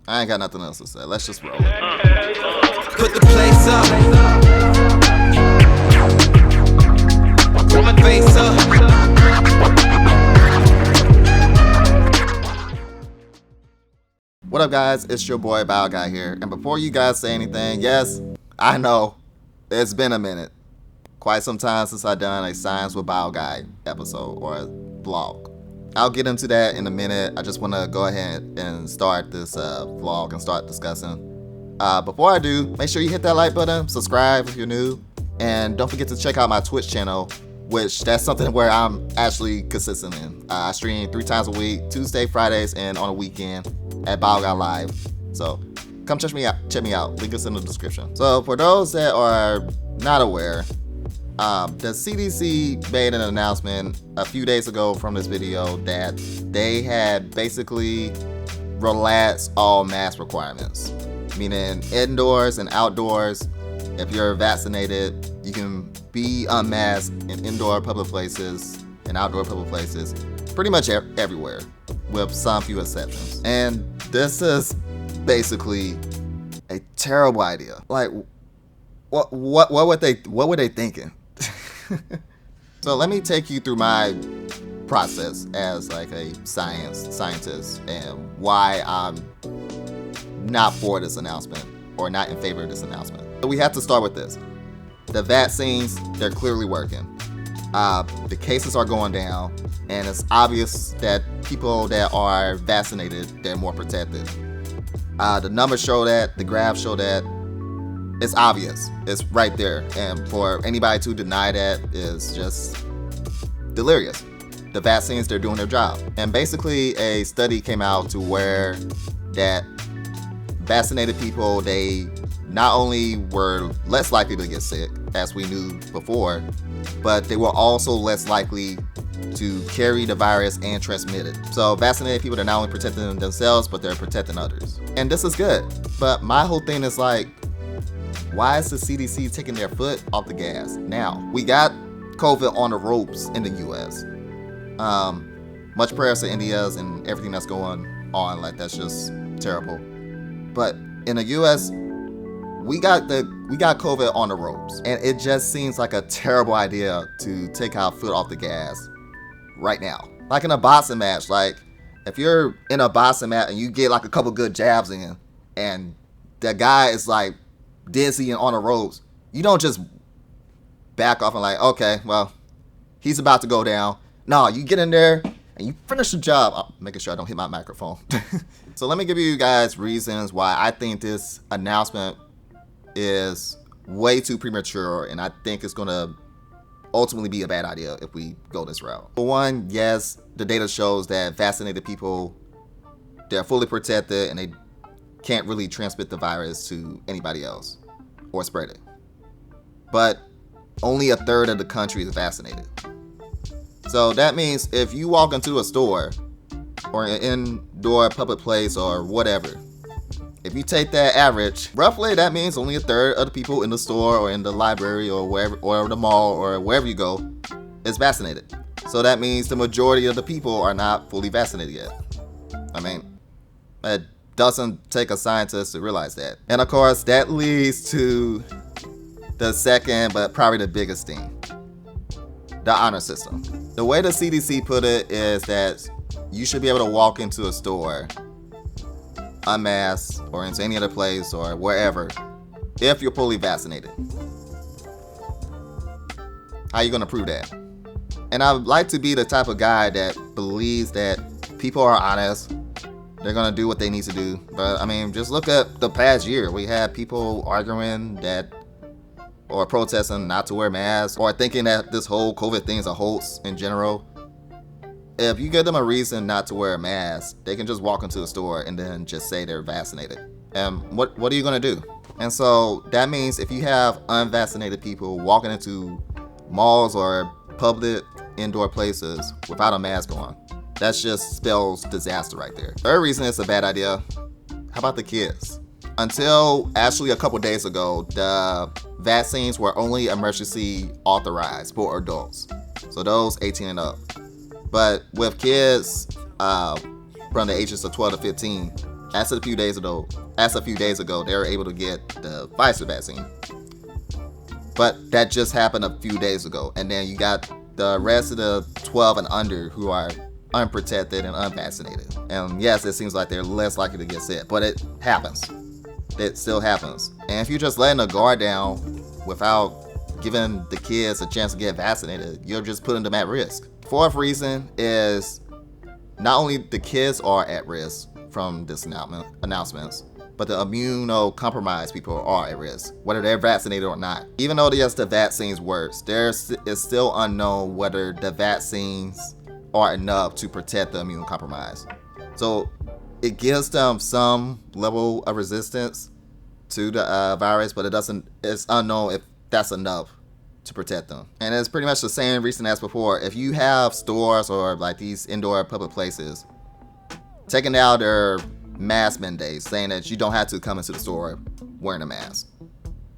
I ain't got nothing else to say. Let's just roll. Put the place up. Put my face up. What up, guys? It's your boy Bioguy here. And before you guys say anything, yes, I know it's been a minute. Quite some time since I've done a Science with Bioguy episode or a vlog. I'll get into that in a minute. I just want to go ahead and start this vlog and start discussing. Before I do, make sure you hit that like button, subscribe if you're new, and don't forget to check out my Twitch channel, which that's something where I'm actually consistent in. I stream 3 times a week, Tuesday, Fridays, and on a weekend at Bioguy Live. So come check me out. Link is in the description. So for those that are not aware, the CDC made an announcement a few days ago from this video that they had basically relaxed all mask requirements, meaning indoors and outdoors. If you're vaccinated, you can be unmasked in indoor public places and outdoor public places, pretty much everywhere, with some few exceptions. And this is basically a terrible idea. Like, what were they thinking? So let me take you through my process as like a scientist and why I'm not for this announcement or not in favor of this announcement. So we have to start with this. The vaccines, they're clearly working. The cases are going down, and it's obvious that people that are vaccinated, they're more protected. The numbers show that, the graphs show that. It's obvious. It's right there. And for anybody to deny that is just delirious. The vaccines, they're doing their job. And basically a study came out to where that vaccinated people, they not only were less likely to get sick, as we knew before, but they were also less likely to carry the virus and transmit it. So vaccinated people, they're not only protecting themselves, but they're protecting others. And this is good. But my whole thing is like, why is the CDC taking their foot off the gas now? We got COVID on the ropes in the US. Much prayers to India's and everything that's going on. Like, that's just terrible. But in the US, we got COVID on the ropes, and it just seems like a terrible idea to take our foot off the gas right now. Like in a boxing match, like if you're in a boxing match and you get like a couple good jabs in, and the guy is like dizzy and on the ropes, you don't just back off and like, okay, well, he's about to go down. No, you get in there and you finish the job. I'm making sure I don't hit my microphone. So let me give you guys reasons why I think this announcement is way too premature, and I think it's gonna ultimately be a bad idea if we go this route. For one, yes, the data shows that vaccinated people, they're fully protected and they can't really transmit the virus to anybody else or spread it. But only a third of the country is vaccinated. So that means if you walk into a store or an indoor public place or whatever, if you take that average, roughly that means only a third of the people in the store or in the library or wherever, or the mall or wherever you go, is vaccinated. So that means the majority of the people are not fully vaccinated yet. I mean, it doesn't take a scientist to realize that. And of course, that leads to the second, but probably the biggest thing, the honor system. The way the CDC put it is that you should be able to walk into a store unmasked or into any other place or wherever if you're fully vaccinated. How are you going to prove that? And I would like to be the type of guy that believes that people are honest. They're going to do what they need to do. But I mean, just look at the past year. We had people arguing that or protesting not to wear masks or thinking that this whole COVID thing is a hoax in general. If you give them a reason not to wear a mask, they can just walk into the store and then just say they're vaccinated. And what are you going to do? And so that means if you have unvaccinated people walking into malls or public indoor places without a mask on, that just spells disaster right there. Third reason it's a bad idea, how about the kids? Until actually a couple days ago, the vaccines were only emergency authorized for adults. So those 18 and up. But with kids from the ages of 12 to 15, As of a few days ago, they were able to get the Pfizer vaccine. But that just happened a few days ago. And then you got the rest of the 12 and under who are unprotected and unvaccinated. And yes, it seems like they're less likely to get sick, but it happens. It still happens. And if you're just letting the guard down without giving the kids a chance to get vaccinated, you're just putting them at risk. Fourth reason is not only the kids are at risk from this announcements, but the immunocompromised people are at risk, whether they're vaccinated or not. Even though yes, the vaccines works, it's still unknown whether the vaccines are enough to protect the immunocompromised. So it gives them some level of resistance to the virus, but it's unknown if that's enough to protect them. And it's pretty much the same reason as before. If you have stores or like these indoor public places taking out their mask mandates, saying that you don't have to come into the store wearing a mask,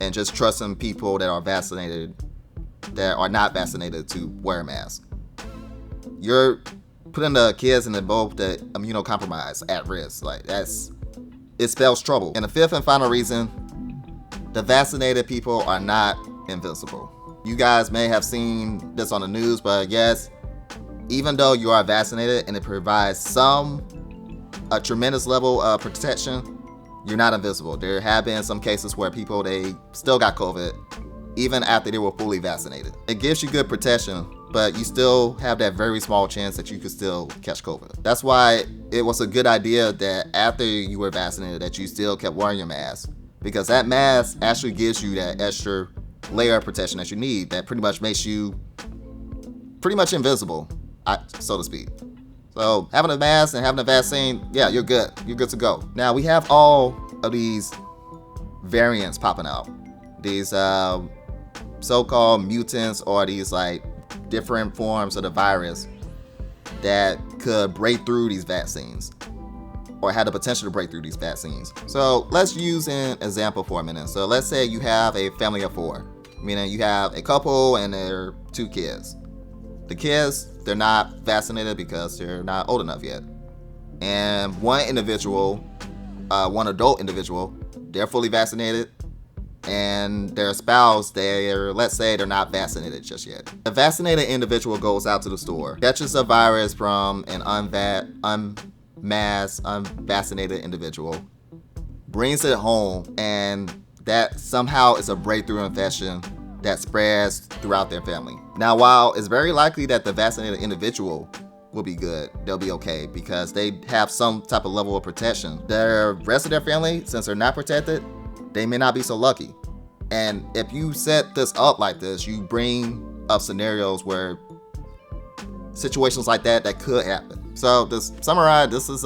and just trusting people that are vaccinated, that are not vaccinated, to wear a mask, you're putting the kids and both the immunocompromised at risk. Like it spells trouble. And the fifth and final reason, the vaccinated people are not invincible. You guys may have seen this on the news, but yes, even though you are vaccinated and it provides a tremendous level of protection, you're not invincible. There have been some cases where people, they still got COVID even after they were fully vaccinated. It gives you good protection, but you still have that very small chance that you could still catch COVID. That's why it was a good idea that after you were vaccinated that you still kept wearing your mask, because that mask actually gives you that extra layer of protection that you need, that pretty much makes you pretty much invisible, so to speak. So having a mask and having a vaccine, yeah, you're good. You're good to go. Now we have all of these variants popping out. These so-called mutants, or these like different forms of the virus that could break through these vaccines, or had the potential to break through these vaccines. So let's use an example for a minute. So let's say you have a family of 4, meaning you have a couple and their 2 kids. The kids, they're not vaccinated because they're not old enough yet. And one adult individual, they're fully vaccinated, and their spouse, let's say they're not vaccinated just yet. The vaccinated individual goes out to the store, catches a virus from an unmasked, unvaccinated individual, brings it home, and that somehow is a breakthrough infection that spreads throughout their family. Now, while it's very likely that the vaccinated individual will be good, they'll be okay because they have some type of level of protection, the rest of their family, since they're not protected, they may not be so lucky. And if you set this up like this, you bring up scenarios where situations like that could happen. So to summarize, this was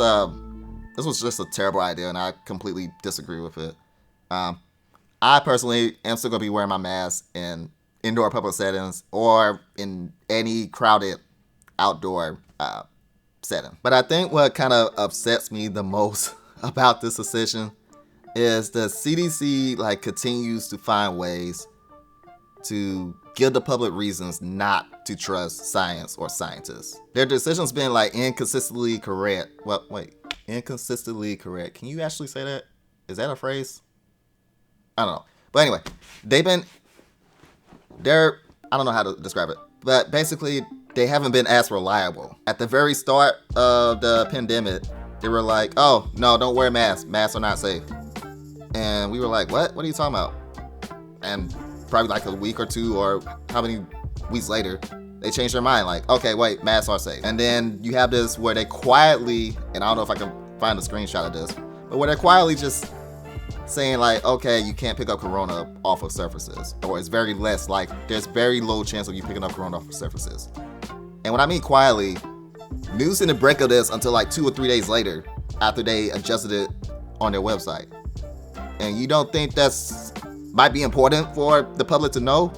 just a terrible idea, and I completely disagree with it. I personally am still gonna be wearing my mask in indoor public settings or in any crowded outdoor setting. But I think what kind of upsets me the most about this decision is the CDC continues to find ways to give the public reasons not to trust science or scientists. Their decisions been inconsistently correct. Inconsistently correct. Can you actually say that? Is that a phrase? I don't know. But anyway, I don't know how to describe it, but basically they haven't been as reliable. At the very start of the pandemic, they were like, oh, no, don't wear masks. Masks are not safe. And we were like, what? What are you talking about? And probably a week or two, or how many weeks later, they changed their mind. Okay, wait, masks are safe. And then you have this where they quietly, and I don't know if I can find a screenshot of this, but where they're quietly just saying okay, you can't pick up corona off of surfaces, or it's very less, there's very low chance of you picking up corona off of surfaces. And when I mean quietly, news didn't break of this until 2 or 3 days later, after they adjusted it on their website. And you don't think that's might be important for the public to know?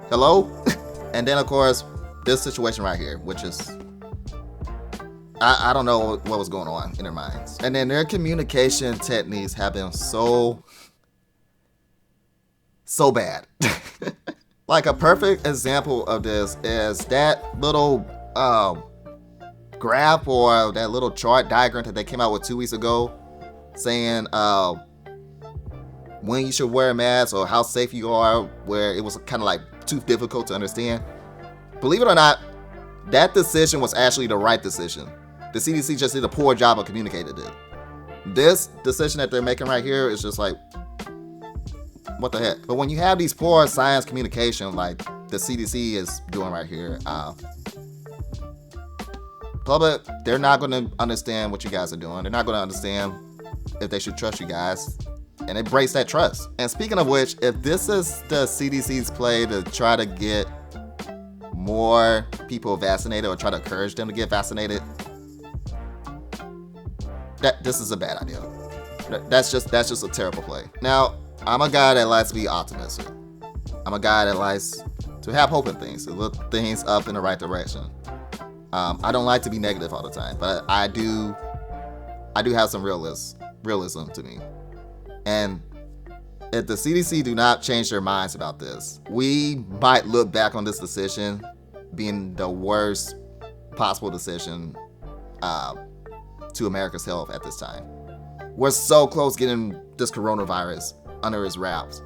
Hello? And then of course, this situation right here, which is, I don't know what was going on in their minds. And then their communication techniques have been so bad. A perfect example of this is that little graph or that little chart diagram that they came out with 2 weeks ago, saying when you should wear a mask or how safe you are, where it was kind of like too difficult to understand. Believe it or not, that decision was actually the right decision. The CDC just did a poor job of communicating it. This decision that they're making right here is just like, what the heck? But when you have these poor science communication like the CDC is doing right here, public, they're not going to understand what you guys are doing. They're not going to understand if they should trust you guys, and it breaks that trust. And speaking of which, if this is the CDC's play to try to get more people vaccinated or try to encourage them to get vaccinated, this is a bad idea. That's just a terrible play. Now, I'm a guy that likes to be optimistic. I'm a guy that likes to have hope in things, to look things up in the right direction. I don't like to be negative all the time, but I do have some realism to me. And if the CDC do not change their minds about this, we might look back on this decision being the worst possible decision to America's health at this time. We're so close getting this coronavirus under its wraps.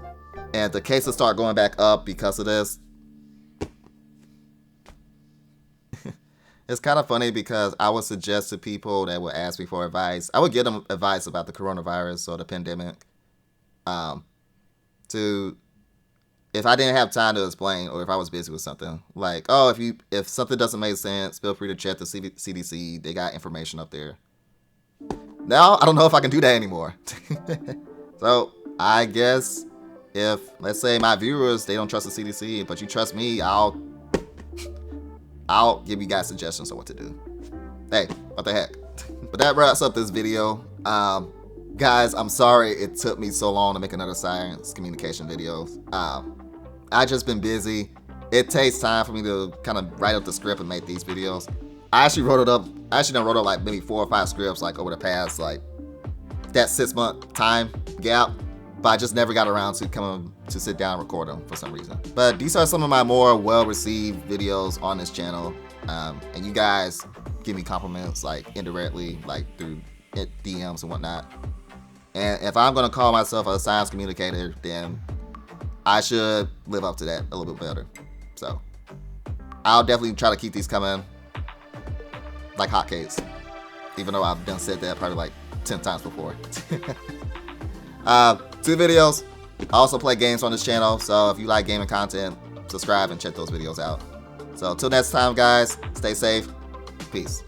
And if the cases start going back up because of this, it's kind of funny because I would suggest to people that would ask me for advice, I would give them advice about the coronavirus or the pandemic. If I didn't have time to explain, or if I was busy with something, like, oh, if something doesn't make sense, feel free to check the CDC. They got information up there. Now, I don't know if I can do that anymore. So, I guess if, let's say my viewers, they don't trust the CDC, but you trust me, I'll give you guys suggestions on what to do. Hey, what the heck? But that wraps up this video. Guys, I'm sorry it took me so long to make another science communication video. I just been busy. It takes time for me to kind of write up the script and make these videos. I actually wrote it up like maybe 4 or 5 scripts like over the past like that 6-month time gap, but I just never got around to coming to sit down and record them for some reason. But these are some of my more well-received videos on this channel, and you guys give me compliments like indirectly, like through DMs and whatnot. And if I'm gonna call myself a science communicator, then I should live up to that a little bit better. So I'll definitely try to keep these coming like hotcakes, even though I've done said that probably like 10 times before. 2 videos. I also play games on this channel, so if you like gaming content, subscribe and check those videos out. So till next time, guys, stay safe. Peace.